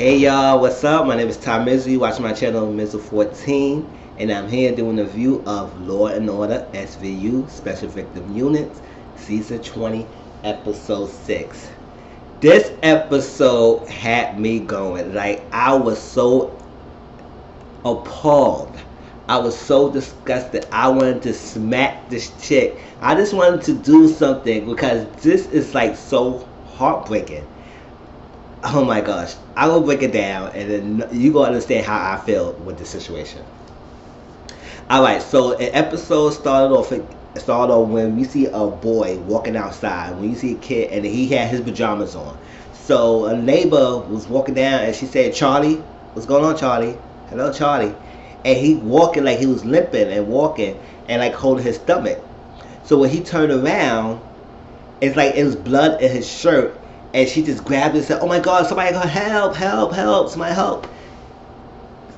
Hey y'all, what's up? My name is Tom Mizzle. You watch my channel Mizzle14, and I'm here doing a review of Law and Order SVU Special Victim Units Season 20, Episode 6. This episode had me going. Like, I was so appalled. I was so disgusted. I wanted to smack this chick. I just wanted to do something because this is like so heartbreaking. Oh my gosh. I will break it down and then you gonna understand how I feel with the situation. Alright, so an episode started off when we see a boy walking outside. When you see a kid and he had his pajamas on. So a neighbor was walking down and she said, "Charlie, what's going on, Charlie? Hello, Charlie." And he walking like he was limping and walking and like holding his stomach. So when he turned around, it's like it was blood in his shirt. And she just grabbed it and said, "Oh my God, somebody go help, help, help, somebody help."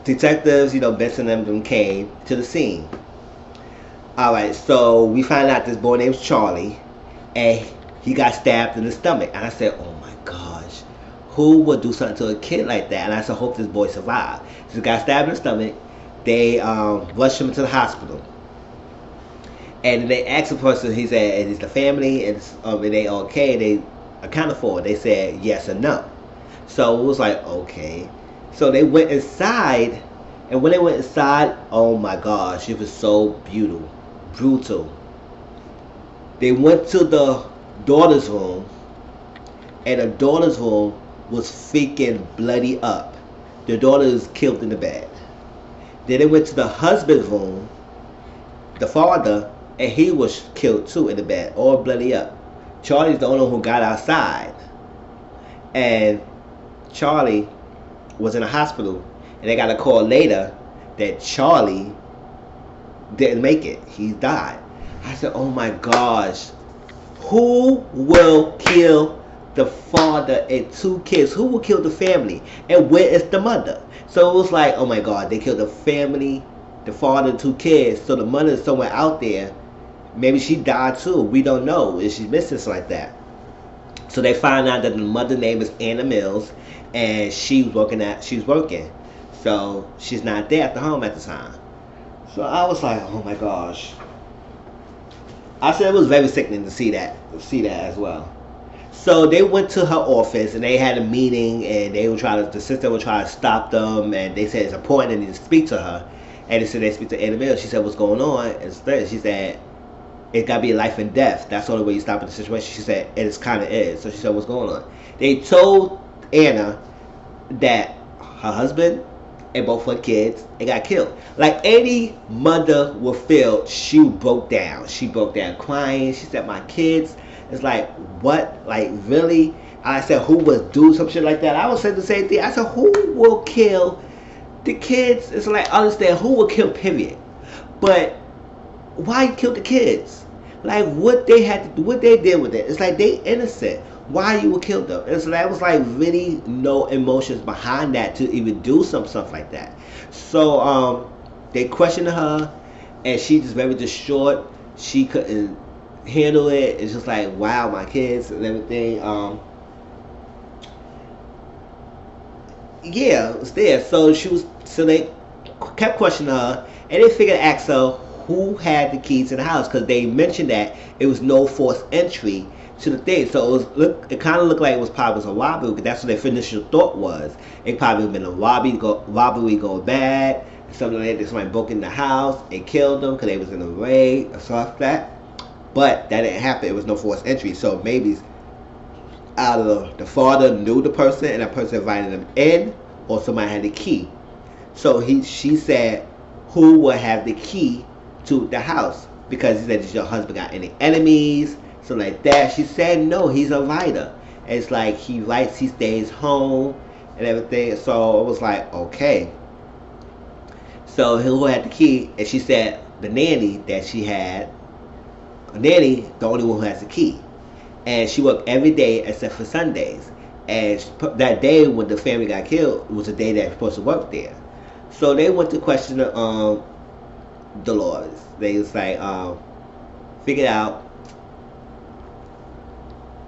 Detectives, Benson and them came to the scene. Alright, so we find out this boy named Charlie, and he got stabbed in the stomach. And I said, "Oh my gosh, who would do something to a kid like that?" And I said, "Hope this boy survived." So he got stabbed in the stomach. They rushed him to the hospital. And they asked the person, he said, "Is the family, are they okay?" They accounted for it. They said yes or no. So it was like, okay. So they went inside, and when they went inside, oh my gosh, it was so brutal. They went to the daughter's room, and the daughter's room was freaking bloody up. The daughter is killed in the bed. Then they went to the husband's room, the father, and he was killed too in the bed, all bloody up. Charlie's the only one who got outside, and Charlie was in the hospital, and they got a call later that Charlie didn't make it. He died. I said, "Oh my gosh, who will kill the father and two kids? Who will kill the family? And where is the mother?" So it was like, oh my God, they killed the family, the father, and two kids. So the mother is somewhere out there. Maybe she died too. We don't know. Is she missing like that? So they find out that the mother's name is Anna Mills, and she was working. So she's not there at the home at the time. So I was like, oh my gosh. I said it was very sickening to see that as well. So they went to her office and they had a meeting, and the sister would try to stop them, and they said it's important they need to speak to her. And they said they speak to Anna Mills. She said, "What's going on?" And she said, "It gotta be life and death. That's the only way you stop in the situation." She said, "It kind of is." So she said, "What's going on?" They told Anna that her husband and both her kids, they got killed. Like any mother would feel, she broke down. She broke down crying. She said, "My kids." It's like, what? Like, really? I said, who would do some shit like that? I would say the same thing. I said, who will kill the kids? It's like, understand, who will kill, period. But why kill the kids? Like, what they had to do, what they did with it. It's like, they innocent. Why you would kill them? It's like, it was like really no emotions behind that to even do some stuff like that. So they questioned her, and she just very distraught. She couldn't handle it. It's just like, wow, my kids and everything. Yeah, it was there. So they kept questioning her, and they figured to ask her who had the keys to the house, because they mentioned that it was no forced entry to the thing. So it kind of looked like it was probably a robbery, because that's what their initial thought was. It probably been a robbery go bad, something like that. Somebody broke in the house and killed them because they was in a raid or something like that. But that didn't happen. It was no forced entry. So maybe either the father knew the person and that person invited them in, or somebody had the key. So she said, who will have the key to the house? Because he said, "Does your husband got any enemies?" So like that. She said, "No, he's a writer." And it's like he writes, he stays home and everything. So it was like, okay. So who had the key? And she said the nanny that she had. Nanny, the only one who has the key, and she worked every day except for Sundays. And that day when the family got killed was the day that was supposed to work there. So they went to question Dolores. They was like, figured out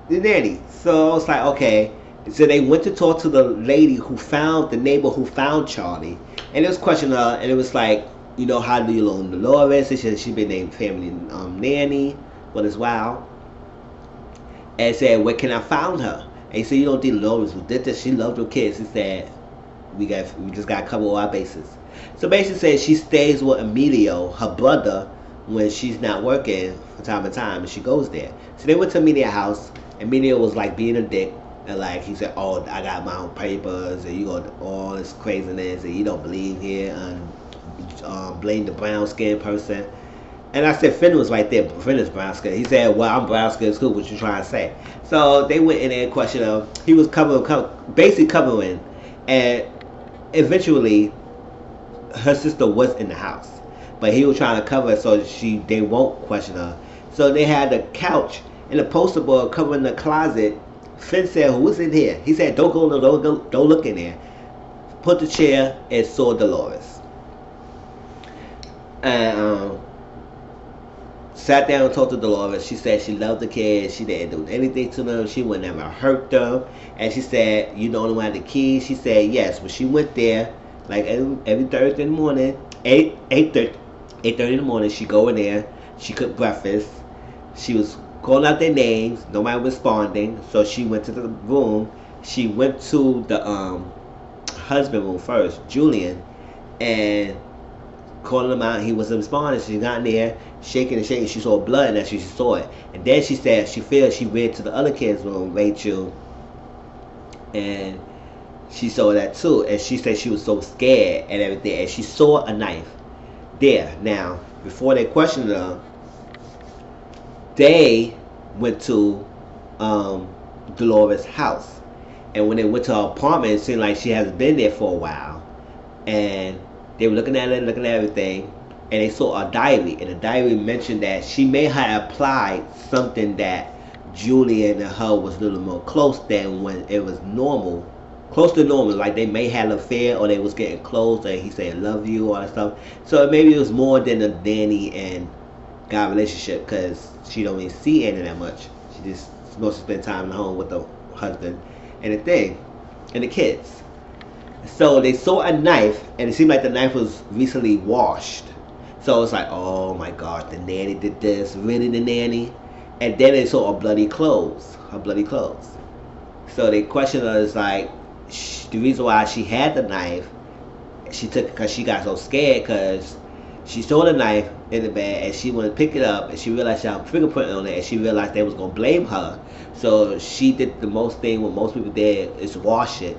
the nanny. So I was like, okay, So they went to talk to the lady who found the neighbor who found Charlie, and it was questioning her, and it was like, you know, how do you know Dolores? She said she'd been named family nanny, but as well, and said, where can I find her? And he said, you don't think Dolores did this? She loved her kids. He said, we just got to cover all our bases. So basically, said she stays with Emilio, her brother, when she's not working from time to time, and she goes there. So they went to Emilio's house. Emilio was like being a dick. And like he said, oh, I got my own papers, and you got all this craziness, and you don't believe here, and blame the brown skinned person. And I said, Finn was right there. Finn is brown skin. He said, well, I'm brown skin too. What you trying to say? So they went in there and questioned him. He was basically covering, and eventually, her sister was in the house, but he was trying to cover her so they won't question her. So they had the couch and the poster board covering the closet. Finn said, who was in here? He said, don't look in there. Put the chair and saw Dolores. And sat down and talked to Dolores. She said she loved the kids. She didn't do anything to them. She would never hurt them. And she said, you know the one had the keys? She said, yes. When she went there, like every Thursday in the morning, 8:30 in the morning, she go in there. She cooked breakfast. She was calling out their names. Nobody was responding. So she went to the room. She went to the husband room first, Julian, and calling him out. He wasn't responding. She got in there, shaking and shaking. She saw blood, and that's when she saw it. And then she said she went to the other kid's room, Rachel, and she saw that too. And she said she was so scared and everything. And she saw a knife there. Now, before they questioned her, they went to Dolores' house. And when they went to her apartment, it seemed like she hasn't been there for a while. And they were looking at it, looking at everything, and they saw a diary. And the diary mentioned that she may have applied something that Julian and her was a little more close than when it was normal. Close to normal, like they may have an affair or they was getting close, and he said, love you, all that stuff. So maybe it was more than a Danny and guy relationship, because she don't even see Anna that much. She just supposed to spend time at home with the husband and the thing and the kids. So they saw a knife, and it seemed like the knife was recently washed. So it's like, oh my God, the nanny did this. Really, the nanny? And then they saw her bloody clothes. So they questioned her. It's like, the reason why she had the knife, she took it because she got so scared, because she saw the knife in the bed and she went to pick it up, and she realized she had a fingerprint on it, and she realized they was going to blame her. So she did the most thing what most people did, is wash it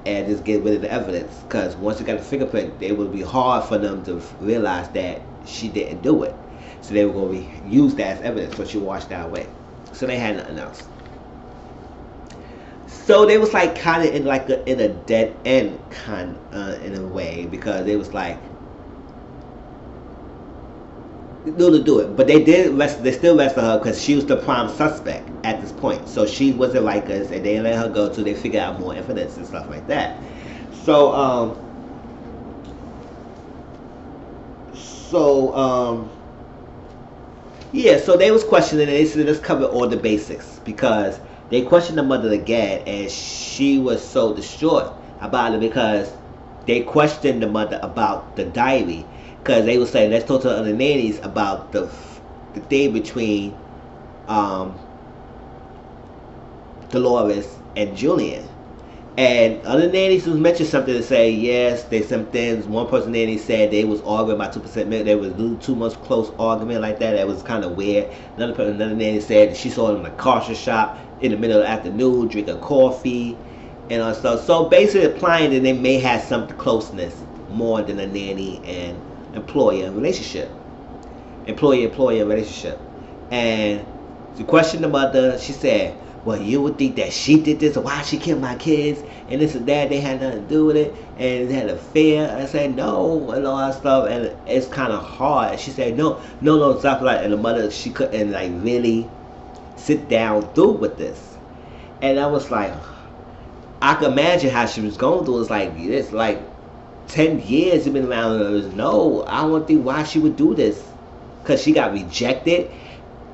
and just get rid of the evidence, because once you got the fingerprint, it would be hard for them to realize that she didn't do it. So they were going to use that as evidence, so she washed that away. So they had nothing else. So they was like kind of in a dead end in a way, because they was like to do it, but they still arrested her because she was the prime suspect at this point. So she wasn't like us, and they let her go till they figure out more evidence and stuff like that. So yeah, so they was questioning, and they said let's cover all the basics, because they questioned the mother again, and she was so distraught about it, because they questioned the mother about the diary, because they were saying let's talk to the other nannies about the thing between Dolores and Julian. And other nannies was mentioned something to say, yes, there's some things. One person nanny said they was arguing about 2% milk. There was a little too much close argument like that. That was kind of weird. Another nanny said she saw them in a kosher shop in the middle of the afternoon drinking coffee and all stuff. So basically implying that they may have some closeness more than a nanny and employer relationship. Employee-employer relationship. And to question the mother, she said, well, you would think that she did this, or why she killed my kids, and this and that, they had nothing to do with it, and they had an affair. I said, no, and all that stuff, and it's kind of hard. And she said, no, stop like, and the mother, she couldn't like really sit down through with this. And I was like, I could imagine how she was going through. It's like 10 years you've been around. No, I don't think why she would do this, because she got rejected.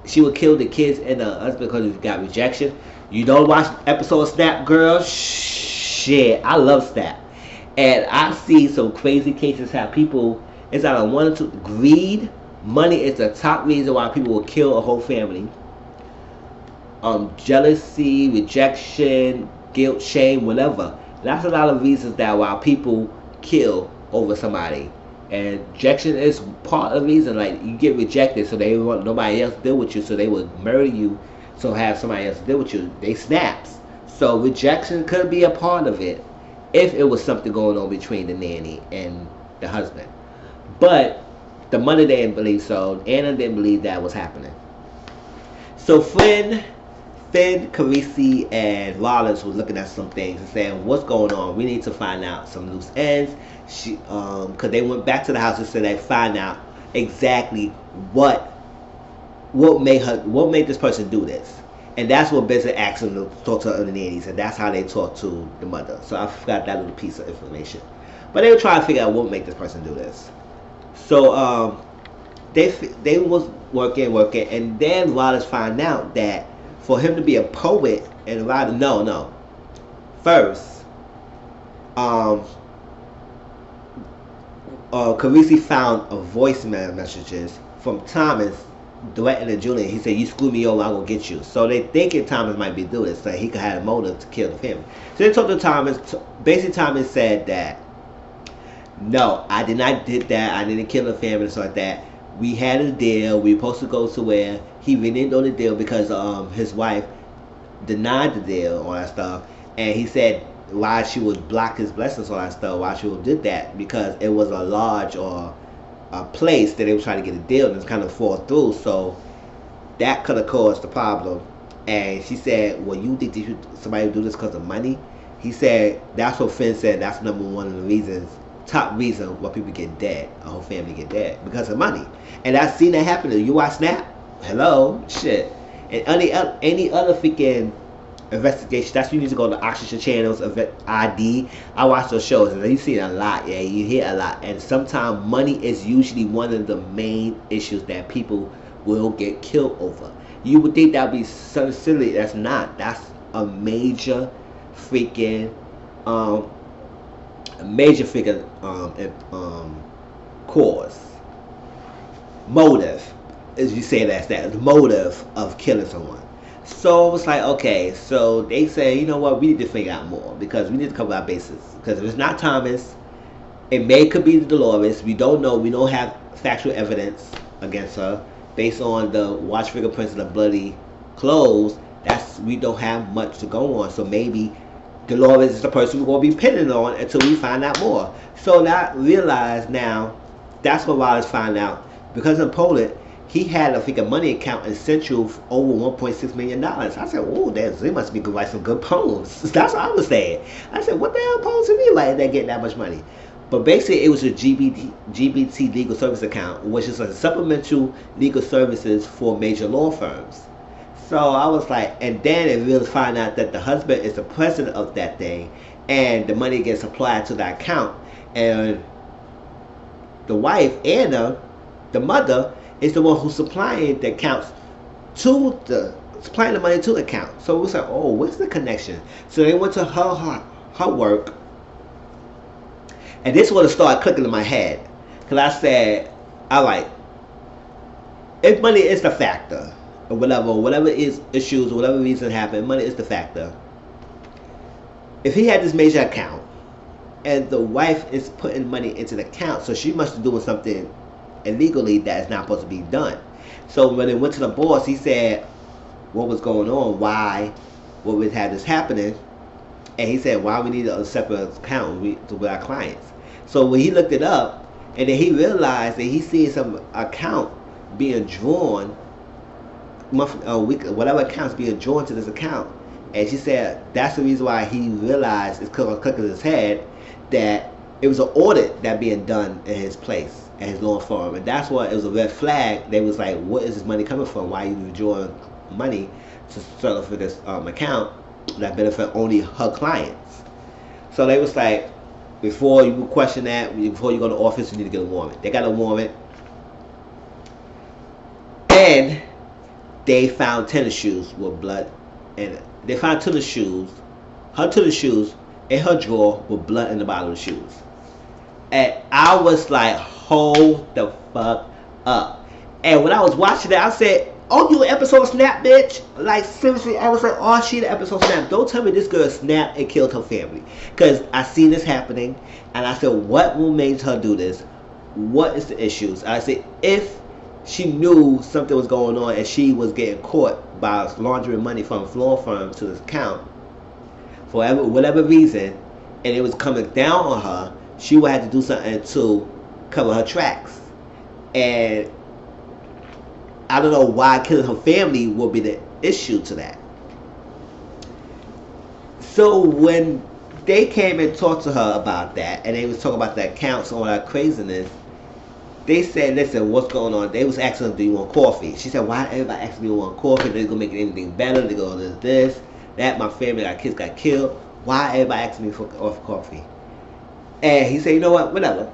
She would kill the kids and the husband because he got rejection. You don't watch episode of Snap, girl? Shit, I love Snap. And I see some crazy cases how people, it's either one or two, greed, money is the top reason why people will kill a whole family. Jealousy, rejection, guilt, shame, whatever. That's a lot of reasons that why people kill over somebody. And rejection is part of the reason. Like, you get rejected, so they want nobody else to deal with you, so they would murder you, so have somebody else to deal with you. They snaps. So rejection could be a part of it if it was something going on between the nanny and the husband. But the mother didn't believe so. Anna didn't believe that was happening. So Finn, Carisi, and Rollins was looking at some things and saying, what's going on? We need to find out some loose ends. Because they went back to the house and said they find out exactly what made this person do this. And that's what Benson asked them to talk to other nannies, and that's how they talked to the mother. So I forgot that little piece of information. But they were trying to figure out what made this person do this. So they was working, and then Rollins find out that for him to be a poet and writer, no. First, Carisi found a voicemail messages from Thomas threatening Julian. He said, you screw me over, I'm going to get you. So they thinking Thomas might be doing this, so he could have a motive to kill the family. So they talked to Thomas. Basically, Thomas said that, no, I did not did that. I didn't kill the family, so like that. We had a deal. We were supposed to go somewhere. He reneged on the deal because his wife denied the deal, all that stuff. And he said why she would block his blessings, all that stuff, why she would did that, because it was a lodge or a place that they were trying to get a deal and it's kind of fall through. So that could have caused the problem. And she said, well, you think somebody would do this because of money? He said, that's what Finn said, that's number one of the reasons, top reason why people get dead, a whole family get dead, because of money. And I've seen that happen. You watch Snap? Hello? Shit. And any other freaking investigation, that's when you need to go to Oxygen Channels, ID. I watch those shows and you see it a lot. Yeah, you hear a lot. And sometimes money is usually one of the main issues that people will get killed over. You would think that would be so silly. That's not. That's a major freaking cause. Motive, as you say, that's that. The motive of killing someone. So it was like, okay, so they say, you know what, we need to figure out more, because we need to cover our bases. Because if it's not Thomas, it could be Dolores. We don't know. We don't have factual evidence against her based on the watch fingerprints and the bloody clothes. We don't have much to go on. So maybe Dolores is the person we're going to be pinning on until we find out more. So now realize now, that's what Rollins found out. Because in Poland, he had a freaking money account in Central over $1.6 million. I said, oh, they must be write some good poems. That's what I was saying. I said, what the hell poems to me like that getting that much money? But basically, it was a GBT legal service account, which is a supplemental legal services for major law firms. So I was like, and then it really find out that the husband is the president of that thing, and the money gets applied to that account. And the wife, Anna, the mother, is the one who's supplying the accounts supplying the money to the account. So it was like, oh, what's the connection? So they went to her work, and this would have started clicking in my head, because I said, all right, if money is the factor, or whatever is issues, or whatever reason happened, money is the factor. If he had this major account, and the wife is putting money into the account, so she must be doing something illegally that is not supposed to be done. So when it went to the boss, he said what was going on, what would have this happening, and he said why we need a separate account with our clients. So when he looked it up, and then he realized that he seen some account being drawn, whatever account's being drawn to this account, and she said that's the reason why he realized, it's clicking his head, that it was an audit that being done in his place, at his law firm, and that's why it was a red flag. They was like, what is this money coming from? Why are you withdrawing money to settle for this account that benefit only her clients? So they was like, before you question that, before you go to office, you need to get a warrant. They got a warrant, and they found tennis shoes with blood and they found tennis shoes, her tennis shoes, in her drawer with blood in the bottom of the shoes. And I was like, hold the fuck up. And when I was watching that, I said, oh, you an episode of Snap, bitch? Like, seriously, I was like, oh, she the episode of Snap. Don't tell me this girl snapped and killed her family. Because I see this happening, and I said, what will make her do this? What is the issues? I said, if she knew something was going on and she was getting caught by laundering money from a law firm to this account, for whatever reason, and it was coming down on her, she would have to do something to cover her tracks. And I don't know why killing her family will be the issue to that. So when they came and talked to her about that, and they was talking about the accounts and all that craziness, they said, listen, what's going on? They was asking her, do you want coffee? She said, why everybody asking me to want coffee? They're going to make anything better. They're going to do this, that. My family, my kids got killed. Why everybody asking me for coffee? And he said, you know what? Whatever.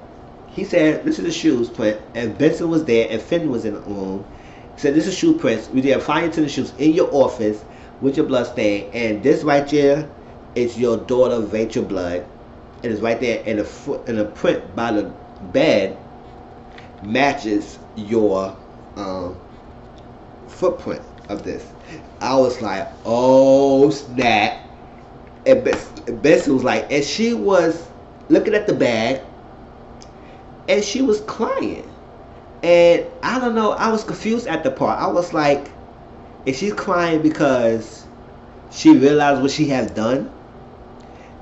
He said, this is the shoes print. And Benson was there, and Finn was in the room. He said, this is shoe prints. We did find your tennis shoes in your office with your blood stain. And this right here is your daughter, Rachel Blood. And it's right there in the print by the bed matches your footprint of this. I was like, oh snap. And Bessie was like, and she was looking at the bag and she was crying. And I don't know, I was confused at the part. I was like, is she crying because she realized what she has done?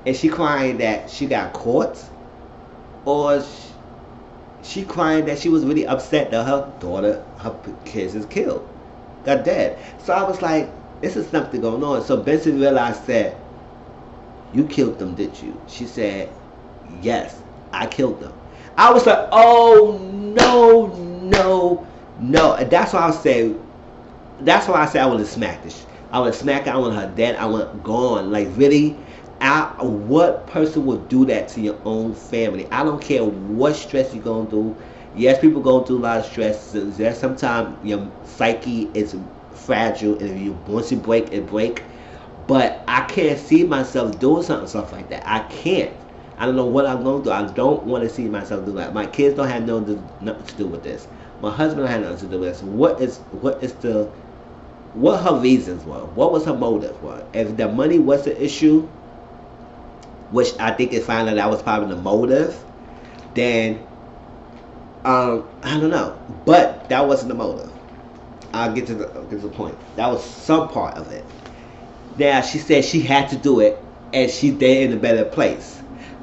Is she crying that she got caught? Or she crying that she was really upset that her daughter, her kids is killed, got dead? So I was like, this is something going on. So Benson realized that, you killed them, did you? She said, yes, I killed them. I was like, oh no, no, no. And that's why I said, I want to smack this. I want to smack her, I want her dead, I want gone. Like really, what person would do that to your own family? I don't care what stress you're going through. Yes, people go through a lot of stress. Yes, sometimes your psyche is fragile, and once you break, it break. But I can't see myself doing stuff like that. I can't. I don't know what I'm going to do. I don't want to see myself do that. My kids don't have nothing to do with this. My husband don't have nothing to do with this. What her reasons were? What was her motive? If the money was the issue, which I think it found out that was probably the motive, then I don't know. But that wasn't the motive. I'll get to the point. That was some part of it. Now she said she had to do it, and she there in a better place.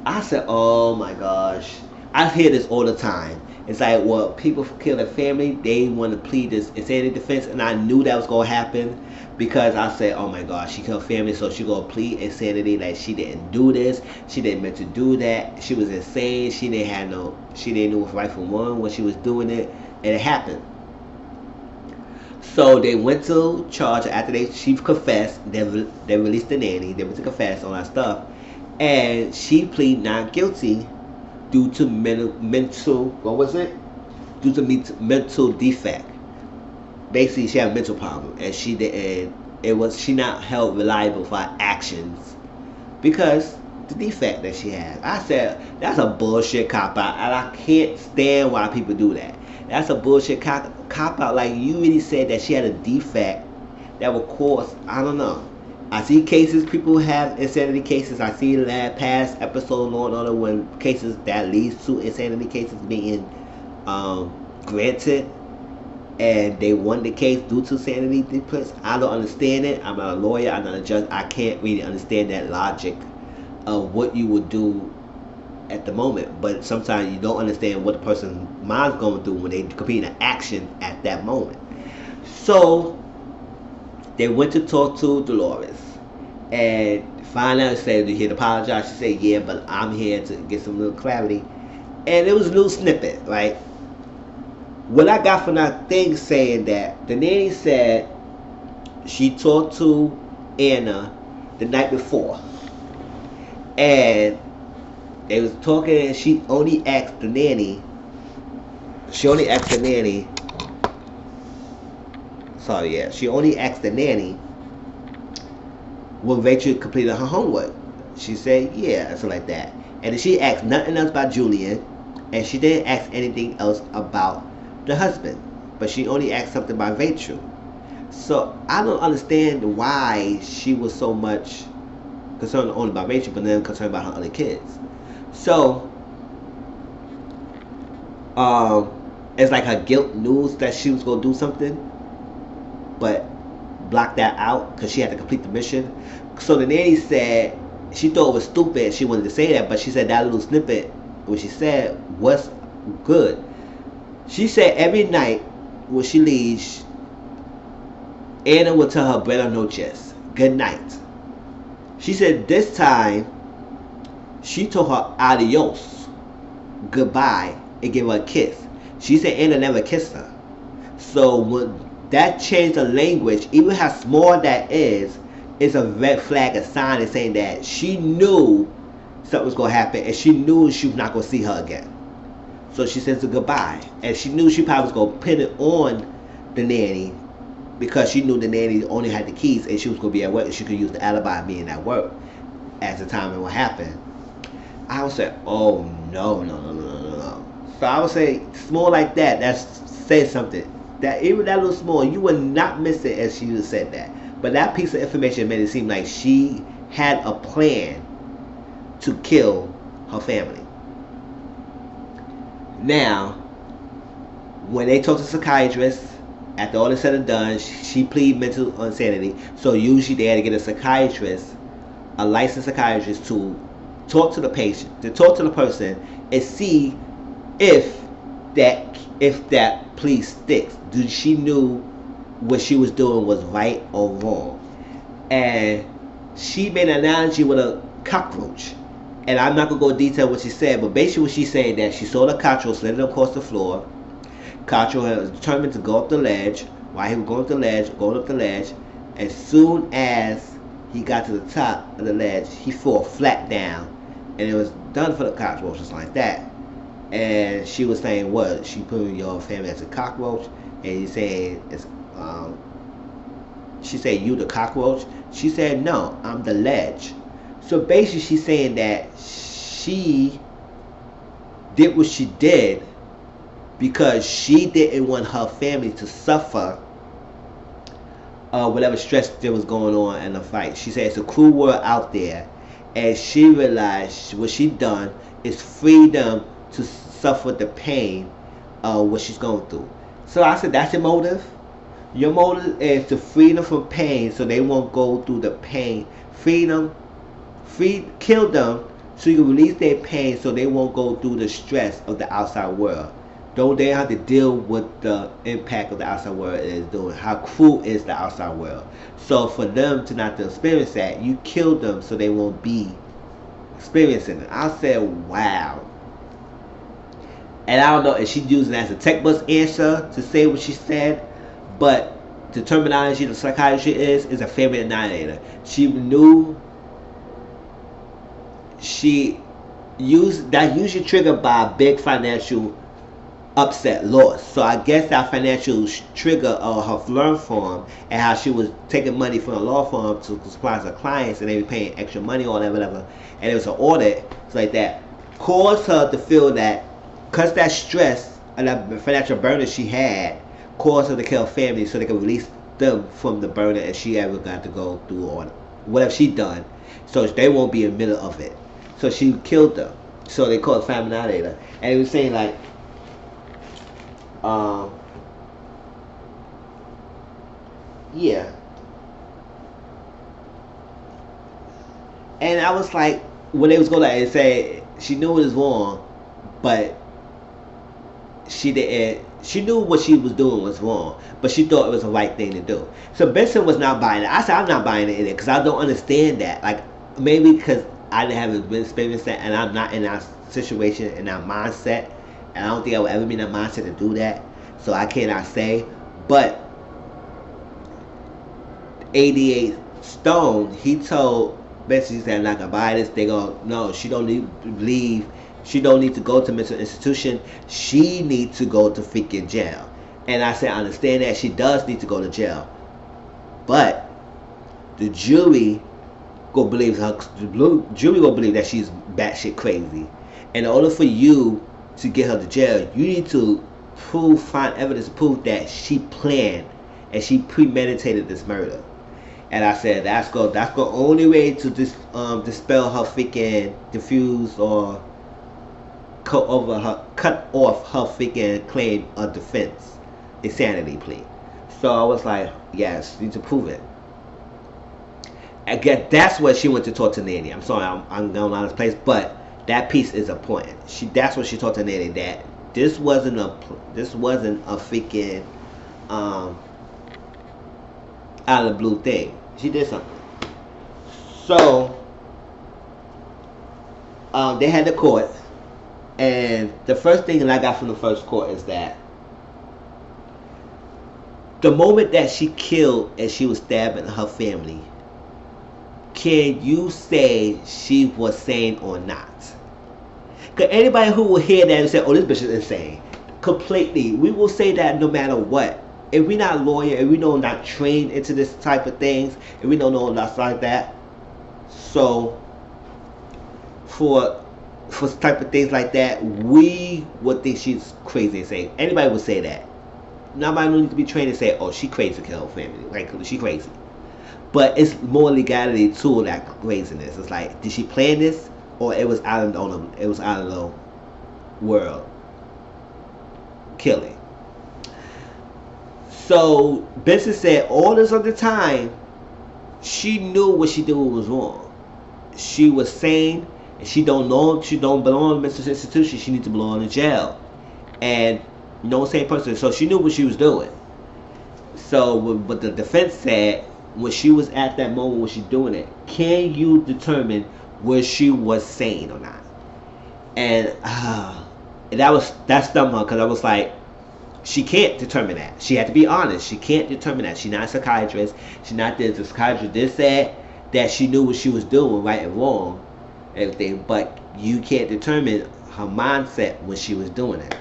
I said, oh my gosh, I hear this all the time. It's like, well, people kill their family, they want to plead this insanity defense, and I knew that was gonna happen because I said, oh my gosh, she killed family, so she gonna plead insanity, like she didn't do this, she didn't meant to do that, she was insane, she didn't know what's right from wrong when she was doing it, and it happened. So they went to charge after she confessed. They released the nanny. They went to confess all that stuff, and she pleaded not guilty due to mental. What was it? Due to mental defect. Basically, she had a mental problem, and she not held reliable for her actions because the defect that she had. I said that's a bullshit cop out, and I can't stand why people do that. That's a bullshit cop out. Like, you really said that she had a defect that would cause, I don't know. I see cases, people have insanity cases. I see that past episode Law and Order when cases that leads to insanity cases being granted, and they won the case due to sanity defense. I don't understand it. I'm not a lawyer. I'm not a judge. I can't really understand that logic of what you would do at the moment, but sometimes you don't understand what the person's mind's going through when they complete an action at that moment. So they went to talk to Dolores and find out, said, "You here to apologize?" She said, "Yeah, but I'm here to get some little clarity." And it was a little snippet, right? What I got from that thing saying that the nanny said she talked to Anna the night before, and they was talking, and she only asked the nanny. She only asked the nanny when Rachel completed her homework. She said, yeah, something like that. And then she asked nothing else about Julian, and she didn't ask anything else about the husband. But she only asked something about Rachel. So I don't understand why she was so much concerned only about Rachel, but then concerned about her other kids. So, it's like her guilt news that she was going to do something, but blocked that out because she had to complete the mission. So the nanny said she thought it was stupid. She wanted to say that, but she said that little snippet, what she said, was good. She said every night when she leaves, Anna will tell her buenas noches, good night. She said this time, she told her adios, goodbye, and gave her a kiss. She said Anna never kissed her. So when that changed the language, even how small that is, it's a red flag, a sign of saying that she knew something was going to happen, and she knew she was not going to see her again. So she says a goodbye, and she knew she probably was going to pin it on the nanny, because she knew the nanny only had the keys, and she was going to be at work, and she could use the alibi of being at work at the time and what happened. I would say, oh no. So I would say, small like that, that says something. That even that little small, you would not miss it if she would have said that. But that piece of information made it seem like she had a plan to kill her family. Now, when they talk to the psychiatrist, after all is said and done, she pleaded mental insanity. So usually they had to get a psychiatrist, a licensed psychiatrist, to talk to the patient, to talk to the person, and see if that plea sticks. Did she knew what she was doing was right or wrong? And she made an analogy with a cockroach. And I'm not going to go into detail what she said, but basically what she's saying that she saw the cockroach sliding across the floor. Cockroach was determined to go up the ledge. While he was going up the ledge, as soon as he got to the top of the ledge, he fell flat down. And it was done for the cockroach, just like that. And she was saying, what? She put your family as a cockroach? And he said, she said, you the cockroach? She said, no, I'm the ledge. So basically she's saying that she did what she did because she didn't want her family to suffer whatever stress there was going on in the fight. She said it's a cruel world out there, and she realized what she done is free them to suffer the pain of what she's going through. So I said, that's your motive? Your motive is to free them from pain so they won't go through the pain. Kill them so you can release their pain so they won't go through the stress of the outside world. Don't they have to deal with the impact of the outside world is doing? How cruel is the outside world? So for them to not to experience that, you kill them so they won't be experiencing it. I said, wow. And I don't know if she's using that as a textbook answer to say what she said, but the terminology the psychiatry is a family annihilator. She knew she used that usually triggered by a big financial upset loss. So I guess that financial trigger of her law firm and how she was taking money from the law firm to supply her clients and they were paying extra money on it, whatever, and it was an audit, it's like that, caused her to feel that because that stress and that financial burden she had caused her to kill family so they could release them from the burden if she ever got to go through or whatever she done, so they won't be in the middle of it. So she killed them. So they called it family annihilator. And it was saying like, yeah. And I was like, when they was going to say she knew it was wrong, but she didn't. She knew what she was doing was wrong, but she thought it was the right thing to do. So Benson was not buying it. I said, I'm not buying it either because I don't understand that. Like, maybe because I haven't been experienced that, and I'm not in that situation, in that mindset, and I don't think I would ever be in that mindset to do that. So I cannot say. But 88 Stone, he told Benson, he said, I'm not gonna buy this. They go, no, she don't need to leave. She don't need to go to mental institution. She needs to go to freaking jail. And I said, I understand that she does need to go to jail, but the jury gonna believe her. The jury gonna believe that she's batshit crazy. And in order for you to get her to jail, you need to find evidence to prove that she planned and she premeditated this murder. And I said that's the only way to dispel her freaking diffuse or cut off her freaking claim of defense, insanity plea. So I was like, yes, you need to prove it. I guess that's what she went to talk to Nanny. I'm sorry, I'm going out of place, but that piece is important. That's what she talked to Nanny, that this wasn't a freaking out of the blue thing. She did something. So they had the court, and the first thing that I got from the first court is that the moment that she killed and she was stabbing her family, can you say she was sane or not? Because anybody who will hear that and say, oh, this bitch is insane, completely, we will say that no matter what. If we're not lawyers, if we know not trained into this type of things, if we don't know nothing like that, so for type of things like that, we would think she's crazy and say anybody would say that. Nobody needs to be trained to say, oh, she crazy to kill her family, like she crazy. But it's more legality to that craziness. It's like, did she plan this, or it was out of the world killing? So Benson said all this other time, she knew what she did was wrong. She was sane, and she don't belong in a mental institution. She needs to belong in jail, and no sane person. So she knew what she was doing. So what the defense said, when she was at that moment when she's doing it, can you determine whether she was sane or not? And that stumped her, because I was like, she can't determine that. She had to be honest. She can't determine that. She's not a psychiatrist. She's not this. The psychiatrist did say that she knew what she was doing, right and wrong, everything. But you can't determine her mindset when she was doing it.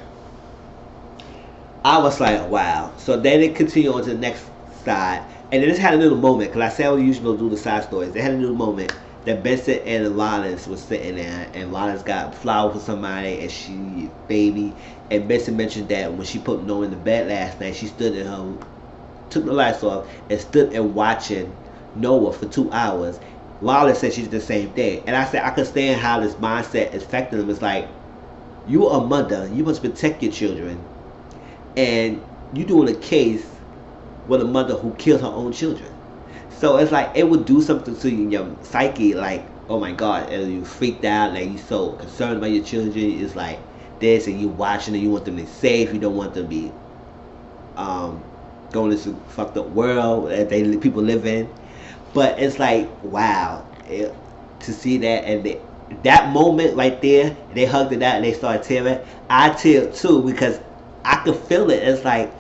I was like, wow. So then it continued on to the next side. And they just had a little moment, because I said we usually do the side stories. They had a little moment that Benson and Rollins was sitting there, and Rollins got flowers for somebody, and she baby. And Benson mentioned that when she put Noah in the bed last night, she stood in her, took the lights off, and stood and watching Noah for 2 hours. Rollins said she did the same thing, and I said I understand how this mindset is affecting them. It's like, you are a mother, you must protect your children, and you doing a case with a mother who killed her own children. So it's like, it would do something to you in your psyche, like, oh my God, and you freaked out, like you so concerned about your children. It's like this, and you watching it, you want them to be safe, you don't want them to be going to this fucked up world that people live in. But it's like, wow, to see that, and that moment right there, they hugged it out and they started tearing. I teared too, because I could feel it. It's like,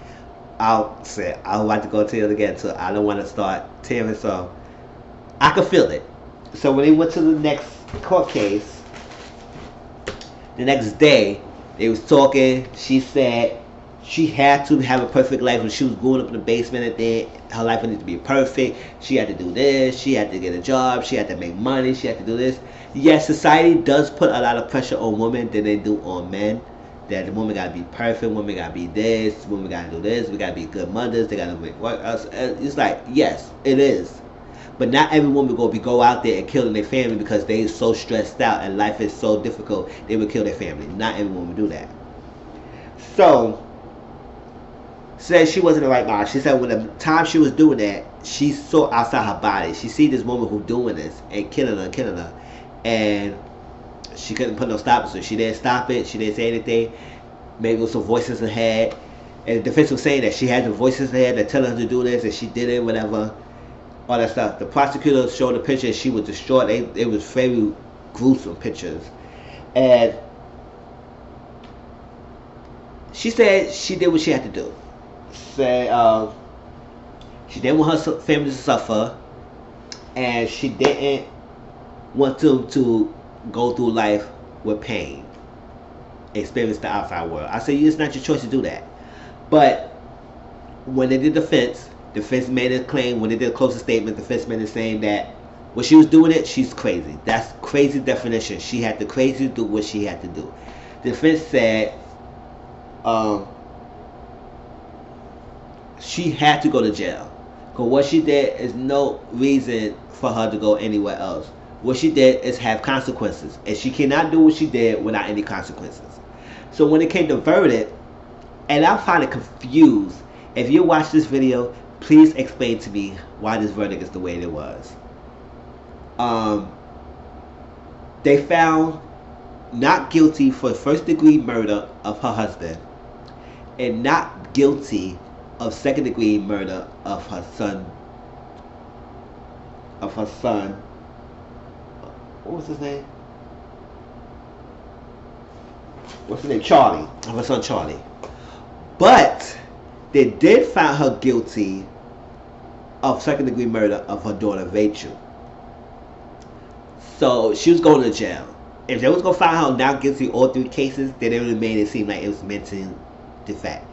I don't like to go tear it again, so I don't want to start tearing. So I could feel it. So when they went to the next court case, the next day, they was talking. She said she had to have a perfect life when she was growing up in the basement, and then her life needed to be perfect. She had to do this. She had to get a job. She had to make money. She had to do this. Yes, society does put a lot of pressure on women than they do on men. That the woman gotta be perfect, women gotta be this, women gotta do this, we gotta be good mothers, they gotta make work. It's like, yes, it is. But not every woman gonna go out there and killing their family because they so stressed out and life is so difficult, they would kill their family. Not every woman would do that. So, said she wasn't the right mind. She said when the time she was doing that, she saw outside her body. She see this woman who doing this and killing her. And she couldn't put no stoppers, so she didn't stop it. She didn't say anything. Maybe it was some voices in her head. And the defense was saying that she had the voices in her head that telling her to do this, and she did it, whatever. All that stuff. The prosecutor showed the picture, and she was distraught. It was very gruesome pictures. And she said she did what she had to do. Said she didn't want her family to suffer, and she didn't want to go through life with pain, experience the outside world. I said, it's not your choice to do that. But when they did defense made a claim. When they did a closing statement, defense made it saying that When she was doing it, she's crazy. That's crazy definition. She had the crazy to do what she had to do. The defense said she had to go to jail. Because what she did is no reason for her to go anywhere else. What she did is have consequences. And she cannot do what she did without any consequences. So when it came to verdict, and I find it confused. If you watch this video, please explain to me why this verdict is the way it was. They found not guilty for first-degree murder of her husband, and not guilty of second-degree murder of her son. What was his name? What's his name? Charlie. Of her son Charlie. But they did find her guilty of second-degree murder of her daughter Rachel. So she was going to jail. If they was gonna find her not guilty all three cases, then it would have made it seem like it was mental defect.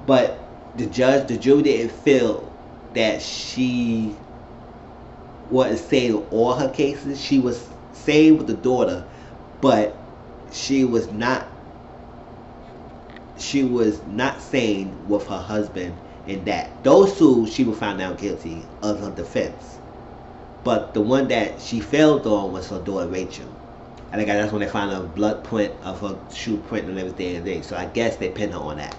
But the jury didn't feel that she wasn't sane in all her cases. She was sane with the daughter, but she was not sane with her husband in that. Those two she was found out guilty of her defense. But the one that she failed on was her daughter Rachel. I think that's when they found a blood print of her shoe print and everything. So I guess they pinned her on that.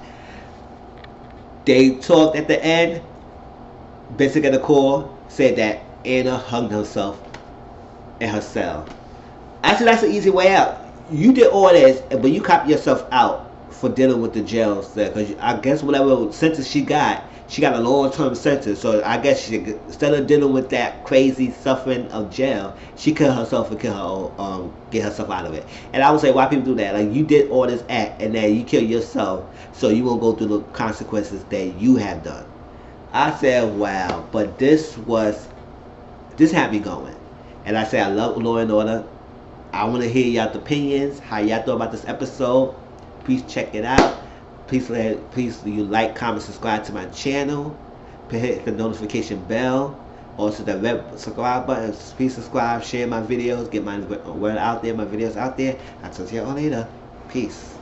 They talked at the end. Basic at the core said that Anna hung herself in her cell. Actually, that's an easy way out. You did all this, but you copped yourself out for dealing with the jail cell. Because I guess whatever sentence she got a long-term sentence. So I guess she, instead of dealing with that crazy suffering of jail, she killed herself and get herself out of it. And I would say, why people do that? Like, you did all this act and then you kill yourself, so you won't go through the consequences that you have done. I said, wow. But this had me going. And I said, I love Law and Order. I want to hear y'all's opinions, how y'all thought about this episode. Please check it out. Please you like, comment, subscribe to my channel. Hit the notification bell. Also the red subscribe button. Please subscribe, share my videos, get my word out there, my videos out there. I'll talk to y'all later. Peace.